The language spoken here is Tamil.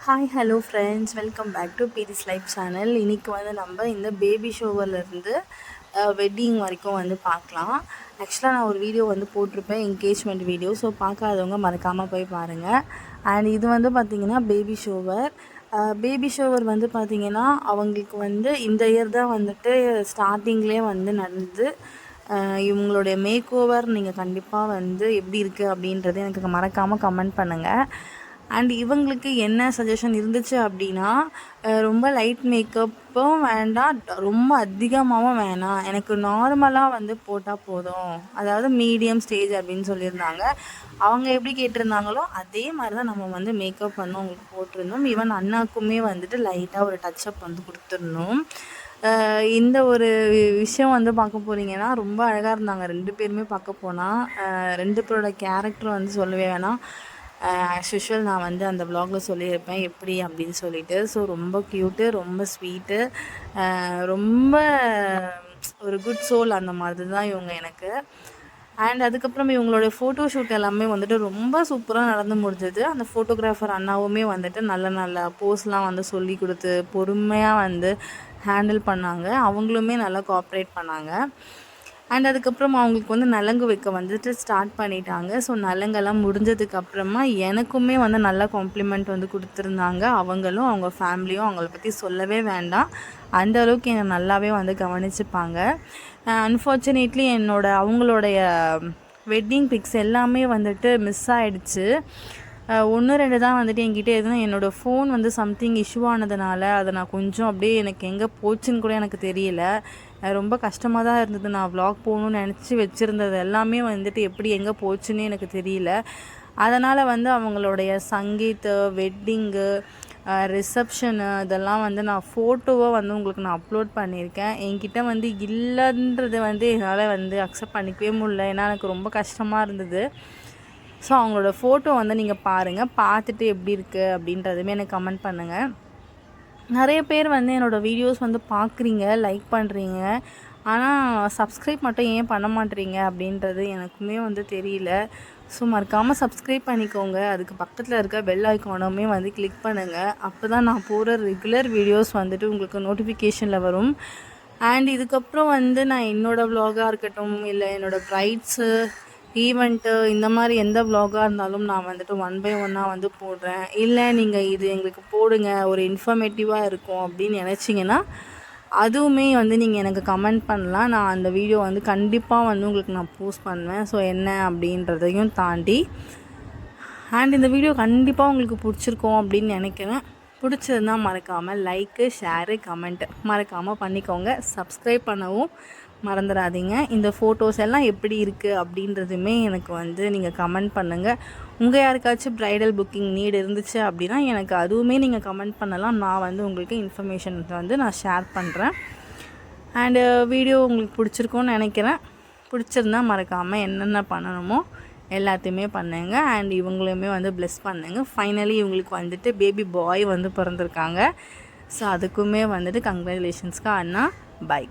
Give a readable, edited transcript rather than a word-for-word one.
Hi hello friends, welcome back to பீரிஸ் லைஃப் சேனல். இன்றைக்கி வந்து நம்ம இந்த பேபி ஷோவர்லேருந்து வெட்டிங் வரைக்கும் வந்து பார்க்கலாம். ஆக்சுவலாக நான் ஒரு வீடியோ வந்து போட்டிருப்பேன், என்கேஜ்மெண்ட் வீடியோ. ஸோ பார்க்காதவங்க மறக்காமல் போய் பாருங்கள். அண்ட் இது வந்து பார்த்திங்கன்னா பேபி ஷோவர் வந்து பார்த்திங்கன்னா அவங்களுக்கு வந்து இந்த இயர் தான் வந்துட்டு ஸ்டார்டிங்லேயே வந்து நடந்து இவங்களுடைய மேக் ஓவர் நீங்கள் கண்டிப்பாக வந்து எப்படி இருக்குது அப்படின்றது எனக்கு மறக்காமல் கமெண்ட் பண்ணுங்கள். அண்ட் இவங்களுக்கு என்ன சஜஷன் இருந்துச்சு அப்படின்னா, ரொம்ப லைட் மேக்கப்பும் வேண்டாம், ரொம்ப அதிகமாகவும் வேணாம், எனக்கு நார்மலாக வந்து போட்டால் போதும், அதாவது மீடியம் ஸ்டேஜ் அப்படின்னு சொல்லியிருந்தாங்க. அவங்க எப்படி கேட்டிருந்தாங்களோ அதே மாதிரி தான் நம்ம வந்து மேக்கப் வந்து அவங்களுக்கு போட்டிருந்தோம். ஈவன் அண்ணாக்குமே வந்துட்டு லைட்டாக ஒரு டச்சப் வந்து கொடுத்துருந்தோம். இந்த ஒரு விஷயம் வந்து பார்க்க போகிறீங்கன்னா ரொம்ப அழகாக இருந்தாங்க 2 பேருமே. பார்க்க போனால் 2 பேரோட கேரக்டர் வந்து சொல்லவே வேணாம். ஆஸ் யூஷுவல் நான் வந்து அந்த வ்ளாகில் சொல்லியிருப்பேன் எப்படி அப்படின்னு சொல்லிட்டு. ஸோ ரொம்ப க்யூட்டு, ரொம்ப ஸ்வீட்டு, ரொம்ப ஒரு குட் சோல், அந்த மாதிரி தான் இவங்க எனக்கு. அண்ட் அதுக்கப்புறம் இவங்களுடைய ஃபோட்டோ ஷூட் எல்லாமே வந்துட்டு ரொம்ப சூப்பராக நடந்து முடிஞ்சது. அந்த ஃபோட்டோகிராஃபர் அண்ணாவுமே வந்துட்டு நல்ல நல்ல போஸ்லாம் வந்து சொல்லி கொடுத்து பொறுமையாக வந்து ஹேண்டில் பண்ணாங்க. அவங்களுமே நல்லா கோஆப்ரேட் பண்ணாங்க. அண்ட் அதுக்கப்புறம் அவங்களுக்கு வந்து நலங்கு வைக்க வந்துட்டு ஸ்டார்ட் பண்ணிட்டாங்க. ஸோ நலங்கெல்லாம் முடிஞ்சதுக்கப்புறமா எனக்குமே வந்து நல்ல காம்ப்ளிமெண்ட் வந்து கொடுத்துருந்தாங்க. அவங்களும் அவங்க ஃபேமிலியும் அவங்கள பற்றி சொல்லவே வேண்டாம், அந்த அளவுக்கு என்னை நல்லாவே வந்து கவனிச்சுப்பாங்க. அன்ஃபார்ச்சுனேட்லி அவங்களுடைய வெட்டிங் பிக்ஸ் எல்லாமே வந்துட்டு மிஸ் ஆகிடுச்சு. 1-2 தான் வந்துட்டு என்கிட்ட எதுனா என்னோடய ஃபோன் வந்து சம்திங் இஷ்யூ ஆனதுனால அதை நான் கொஞ்சம் அப்படியே எனக்கு எங்கே போச்சுன்னு கூட எனக்கு தெரியல. ரொம்ப கஷ்டமாக தான் இருந்தது. நான் வ்ளாக் போகணுன்னு நினச்சி வச்சுருந்தது எல்லாமே வந்துட்டு எப்படி எங்கே போச்சுன்னு எனக்கு தெரியல. அதனால் வந்து அவங்களுடைய சங்கீத், வெட்டிங்கு, ரிசப்ஷனு இதெல்லாம் வந்து நான் ஃபோட்டோவாக வந்து உங்களுக்கு நான் அப்லோட் பண்ணியிருக்கேன். என்கிட்ட வந்து இல்லைன்றது வந்து என்னால் வந்து அக்செப்ட் பண்ணிக்கவே முடியல. ஏன்னா எனக்கு ரொம்ப கஷ்டமாக இருந்தது. ஸோ அவங்களோட ஃபோட்டோ வந்து நீங்கள் பாருங்கள், பார்த்துட்டு எப்படி இருக்குது அப்படின்றதுமே எனக்கு கமெண்ட் பண்ணுங்கள். நிறைய பேர் வந்து என்னோடய வீடியோஸ் வந்து பார்க்குறீங்க, லைக் பண்ணுறீங்க, ஆனால் சப்ஸ்கிரைப் மட்டும் ஏன் பண்ண மாட்டேறீங்க அப்படின்றது எனக்குமே வந்து தெரியல. ஸோ மறக்காமல் சப்ஸ்கிரைப் பண்ணிக்கோங்க. அதுக்கு பக்கத்தில் இருக்க பெல் ஐக்கானுமே வந்து கிளிக் பண்ணுங்கள். அப்போ தான் நான் போகிற ரெகுலர் வீடியோஸ் வந்துட்டு உங்களுக்கு நோட்டிஃபிகேஷனில் வரும். அண்ட் இதுக்கப்புறம் வந்து நான் என்னோடய வ்ளாகாக இருக்கட்டும், இல்லை என்னோடய ப்ரைட்ஸு, ஈவெண்ட்டு, இந்த மாதிரி எந்த வ்ளாகாக இருந்தாலும் நான் வந்துட்டு 1 by 1 வந்து போடுறேன். இல்லை நீங்கள் இது எங்களுக்கு போடுங்க, ஒரு இன்ஃபர்மேட்டிவாக இருக்கும் அப்படின்னு நினச்சிங்கன்னா அதுவுமே வந்து நீங்கள் எனக்கு கமெண்ட் பண்ணலாம். நான் அந்த வீடியோ வந்து கண்டிப்பாக வந்து உங்களுக்கு நான் போஸ்ட் பண்ணுவேன். ஸோ என்ன அப்படின்றதையும் தாண்டி. அண்ட் இந்த வீடியோ கண்டிப்பாக உங்களுக்கு பிடிச்சிருக்கோம் அப்படின்னு நினைக்கிறேன். பிடிச்சதுன்னா மறக்காமல் லைக்கு, ஷேரு, கமெண்ட் மறக்காமல் பண்ணிக்கோங்க. சப்ஸ்கிரைப் பண்ணவும் மறந்துடாதீங்க. இந்த ஃபோட்டோஸ் எல்லாம் எப்படி இருக்குது அப்படின்றதுமே எனக்கு வந்து நீங்கள் கமெண்ட் பண்ணுங்கள். உங்கள் யாருக்காச்சும் ப்ரைடல் புக்கிங் நீட் இருந்துச்சு அப்படின்னா எனக்கு அதுவுமே நீங்கள் கமெண்ட் பண்ணலாம். நான் வந்து உங்களுக்கு இன்ஃபர்மேஷன் வந்து நான் ஷேர் பண்ணுறேன். அண்டு வீடியோ உங்களுக்கு பிடிச்சிருக்கோன்னு நினைக்கிறேன். பிடிச்சிருந்தா மறக்காமல் என்னென்ன பண்ணணுமோ எல்லாத்தையுமே பண்ணுங்க. அண்ட் இவங்களையுமே வந்து ப்ளெஸ் பண்ணுங்க. ஃபைனலி இவங்களுக்கு வந்துட்டு பேபி பாய் வந்து பிறந்திருக்காங்க. ஸோ அதுக்குமே வந்துட்டு கங்க்ராச்சுலேஷன்ஸ்க்கா அண்ணா. பை.